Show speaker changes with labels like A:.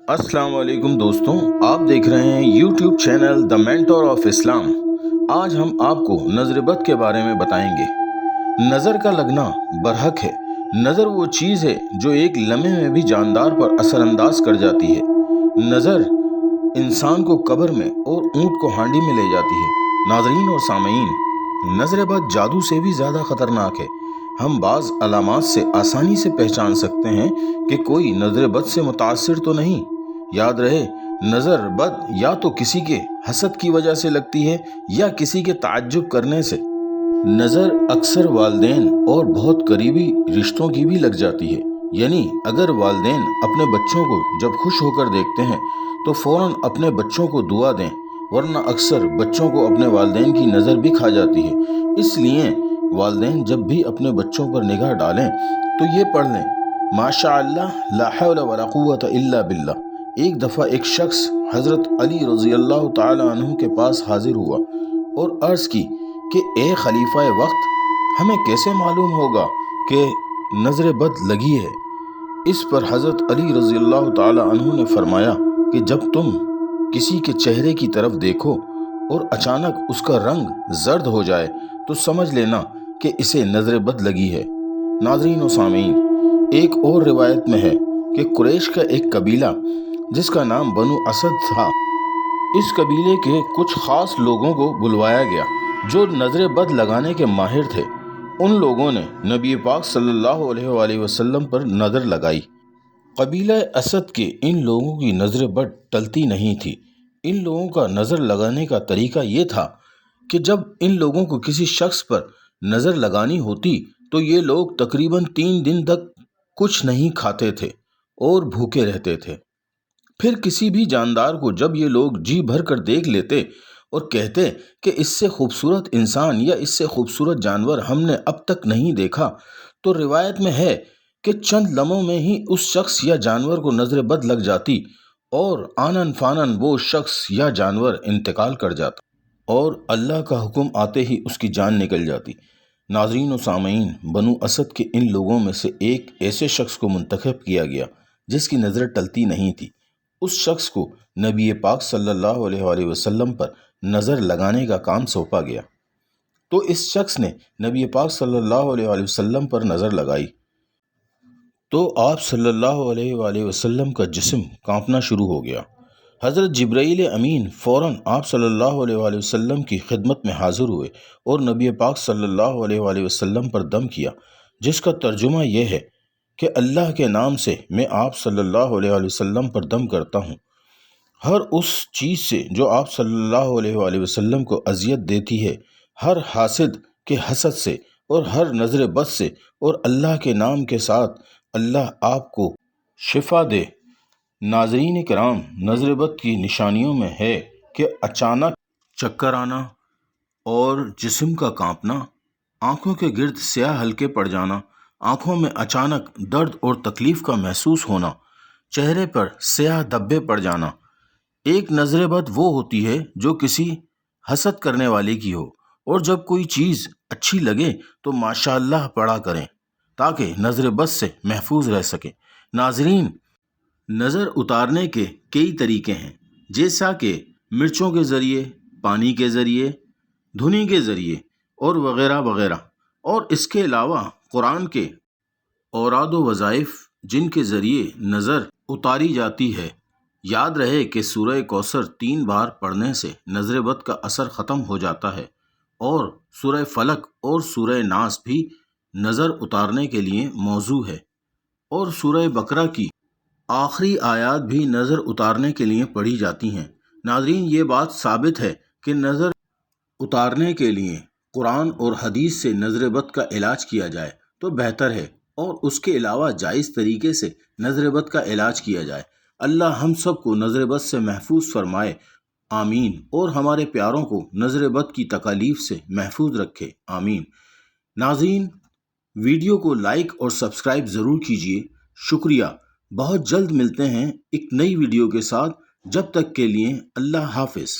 A: अस्सलाम वालेकुम दोस्तों, आप देख रहे हैं YouTube channel the mentor of Islam. आज हम आपको नज़र बद के बारे में बताएंगे। नज़र का लगना बरहक है। नज़र वो चीज़ है जो एक लम्हे में भी जानदार पर असरअंदाज कर जाती है। नज़र इंसान को कब्र में और ऊँट को हांडी में ले जाती है। नाज़रीन और सामईन, नज़र बद जादू से भी ज़्यादा ख़तरनाक है। हम बाज़ अलामात से आसानी से पहचान सकते हैं कि कोई नज़र बद से मुतासिर तो नहीं। याद रहे, नज़र बद या तो किसी के हसद की वजह से लगती है या किसी के ताज्जुब करने से। नज़र अक्सर वालदेन और बहुत करीबी रिश्तों की भी लग जाती है। यानी अगर वालदेन अपने बच्चों को जब खुश होकर देखते हैं तो फ़ौरन अपने बच्चों को दुआ दें, वरना अक्सर बच्चों को अपने वालदेन की नज़र भी खा जाती है। इसलिए वालदेन जब भी अपने बच्चों पर निगाह डालें तो ये पढ़ लें, माशा अल्लाह ला हौला वला कुव्वता इल्ला बिल्लाह। एक दफ़ा एक शख्स हज़रत अली रज़ी अल्लाह ताला अन्हु के पास हाजिर हुआ और अर्ज़ की कि ए खलीफा वक्त, हमें कैसे मालूम होगा कि नज़र बद लगी है। इस पर हज़रत अली रज़ी अल्लाह ताला अन्हु ने फरमाया कि जब तुम किसी के चेहरे की तरफ देखो और अचानक उसका रंग जर्द हो जाए तो समझ लेना कि इसे नज़र बद लगी है। नाज़रीन व सामीन, एक और रिवायत में है कि कुरैश का एक कबीला जिसका नाम बनु असद था, इस कबीले के कुछ ख़ास लोगों को बुलवाया गया जो नज़र बद लगाने के माहिर थे। उन लोगों ने नबी पाक सल्लल्लाहु अलैहि वसल्लम पर नज़र लगाई। कबीला असद के इन लोगों की नज़र बद टलती नहीं थी। इन लोगों का नज़र लगाने का तरीका ये था कि जब इन लोगों को किसी शख्स पर नज़र लगानी होती तो ये लोग तकरीबन 3 दिन तक कुछ नहीं खाते थे और भूखे रहते थे। फिर किसी भी जानदार को जब ये लोग जी भर कर देख लेते और कहते कि इससे खूबसूरत इंसान या इससे खूबसूरत जानवर हमने अब तक नहीं देखा, तो रिवायत में है कि चंद लम्हों में ही उस शख्स या जानवर को नज़र बद लग जाती और आनन फानन वो शख्स या जानवर इंतकाल कर जाता और अल्लाह का हुक्म आते ही उसकी जान निकल जाती। नाज़रीन व सामईन, बनु असद के इन लोगों में से एक ऐसे शख्स को मुंतखब किया गया जिसकी नज़र टलती नहीं थी। उस शख्स को नबी पाक सल्लल्लाहु अलैहि वसल्लम पर नज़र लगाने का काम सौंपा गया। तो इस शख्स ने नबी पाक सल्लल्लाहु अलैहि वसल्लम पर नज़र लगाई तो आप सल्लल्लाहु अलैहि वसल्लम का जिस्म कांपना शुरू हो गया। हज़रत जिब्राईल अमीन फ़ौरन आप सल्लल्लाहु अलैहि वसल्लम की खिदमत में हाज़िर हुए और नबी पाक सल्लल्लाहु अलैहि वसल्लम पर दम किया, जिसका तर्जुमा यह है कि अल्लाह के नाम से मैं आप सल्लल्लाहु अलैहि वसल्लम पर दम करता हूँ। हर उस चीज़ से जो आप सल्लल्लाहु अलैहि वसल्लम को अजियत देती है, हर हासिद के हसद से और हर नज़र बद से, और अल्लाह के नाम के साथ अल्लाह आपको शिफा दे। नाज़रीन किराम, नज़र बद की निशानियों में है कि अचानक चक्कर आना और जिस्म का कांपना, आँखों के गिर्द स्याह हल्के पड़ जाना, आँखों में अचानक दर्द और तकलीफ़ का महसूस होना, चेहरे पर स्याह धब्बे पड़ जाना। एक नज़र बद वो होती है जो किसी हसद करने वाले की हो, और जब कोई चीज़ अच्छी लगे तो माशाअल्लाह पढ़ा करें ताकि नज़र बद से महफूज रह सके। नाज़रीन, नज़र उतारने के कई तरीके हैं, जैसा कि मिर्चों के ज़रिए, पानी के ज़रिए, धुनी के ज़रिए और वग़ैरह वग़ैरह। और इसके अलावा कुरान के औराद व वज़ाइफ जिनके ज़रिए नज़र उतारी जाती है। याद रहे कि सूरह कौसर 3 बार पढ़ने से नज़र बद का असर ख़त्म हो जाता है, और सूरह फलक और सूरह नास भी नज़र उतारने के लिए मौजू है, और सूरह बकरा की आखिरी आयत भी नज़र उतारने के लिए पढ़ी जाती हैं। नाज़रीन, ये बात साबित है कि नज़र उतारने के लिए कुरान और हदीस से नज़र बद का इलाज किया जाए तो बेहतर है, और उसके अलावा जायज़ तरीके से नज़र बद का इलाज किया जाए। अल्लाह हम सब को नज़र बद से महफूज फरमाए, आमीन, और हमारे प्यारों को नज़र बद की तकालीफ से महफूज रखे, आमीन। नाज़रीन, वीडियो को लाइक और सब्सक्राइब ज़रूर कीजिए। शुक्रिया। बहुत जल्द मिलते हैं एक नई वीडियो के साथ। जब तक के लिए अल्लाह हाफ़िज़।